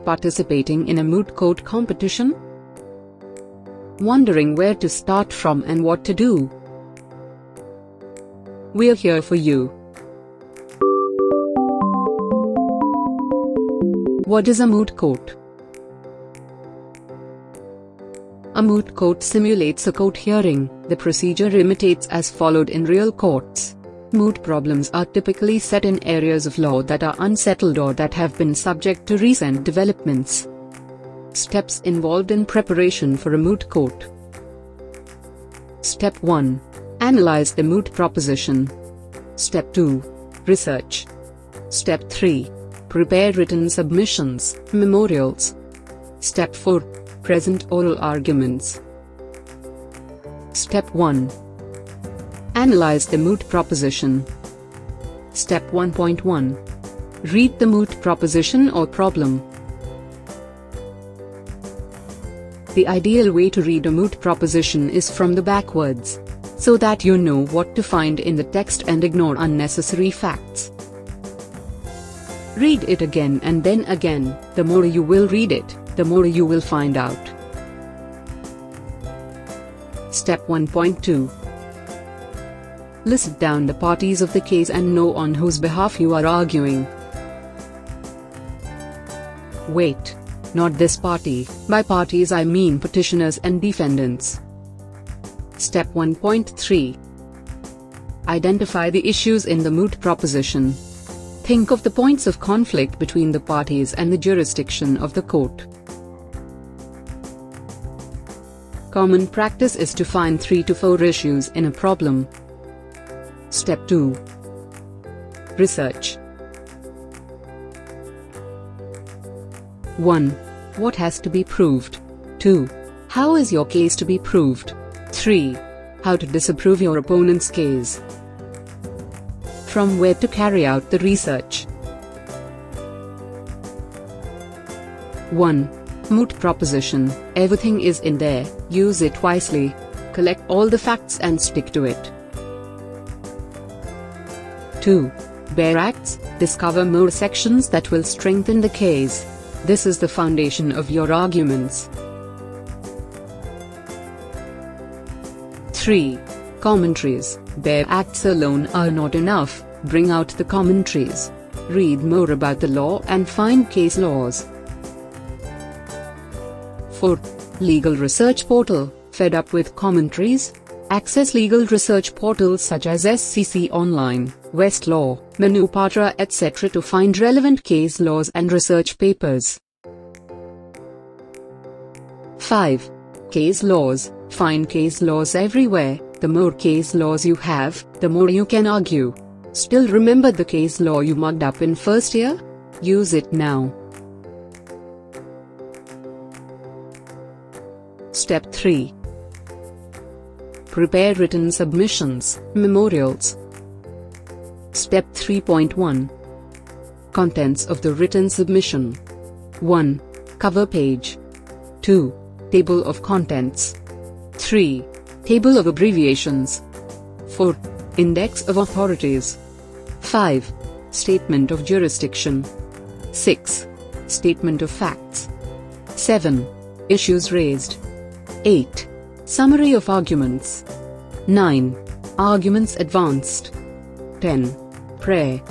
participating in a moot court competition? Wondering where to start from and what to do? We're here for you. What is a moot court? A moot court simulates a court hearing. The procedure imitates as followed in real courts. Moot problems are typically set in areas of law that are unsettled or that have been subject to recent developments. Steps involved in preparation for a moot court. Step 1. Analyze the moot proposition. Step 2. Research. Step 3. Prepare written submissions, memorials. Step 4. Present oral arguments. Step 1. Analyze the moot proposition. Step 1.1. Read the moot proposition or problem. The ideal way to read a moot proposition is from the backwards, so that you know what to find in the text and ignore unnecessary facts. Read it again and then again. The more you will read it, the more you will find out. Step 1.2. List down the parties of the case and know on whose behalf you are arguing. Wait, not this party. By parties I mean petitioners and defendants. Step 1.3. Identify the issues in the moot proposition. Think of the points of conflict between the parties and the jurisdiction of the court. Common practice is to find 3 to 4 issues in a problem. Step 2. Research. 1. What has to be proved? 2. How is your case to be proved? 3. How to disprove your opponent's case. From where to carry out the research. 1. Moot proposition. Everything is in there, use it wisely. Collect all the facts and stick to it. 2. Bare acts. Discover more sections that will strengthen the case. This is the foundation of your arguments. 3. Commentaries. Bare acts alone are not enough. Bring out the commentaries. Read more about the law and find case laws. 4. Legal research portal. Fed up with commentaries? Access legal research portals such as SCC Online, Westlaw, Manupatra etc. to find relevant case laws and research papers. 5. Case laws. Find case laws everywhere. The more case laws you have, the more you can argue. Still remember the case law you mugged up in first year? Use it now. Step 3. Prepare written submissions, memorials. Step 3.1. Contents of the written submission. 1. Cover page. 2. Table of contents. 3. Table of abbreviations. 4. Index of authorities. 5. Statement of jurisdiction. 6. Statement of facts. 7. Issues raised. 8. Summary of arguments. 9. Arguments advanced. 10. Prayer.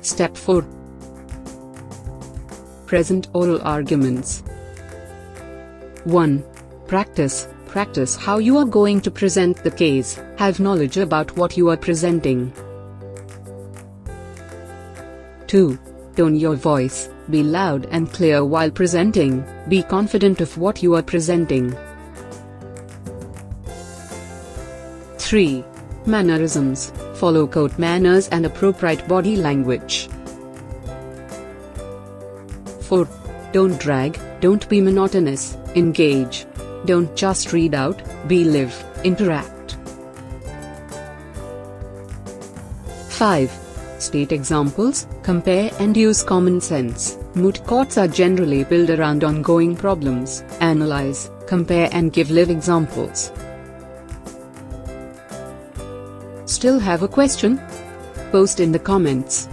Step 4. Present oral arguments. 1. Practice. Practice how you are going to present the case. Have knowledge about what you are presenting. 2. Tone your voice. Be loud and clear while presenting. Be confident of what you are presenting. 3. Mannerisms. Follow court manners and appropriate body language. 4. Don't drag, don't be monotonous, engage. Don't just read out, be live, interact. 5. State examples, compare and use common sense. Moot courts are generally built around ongoing problems. Analyze, compare and give live examples. Still have a question? Post in the comments.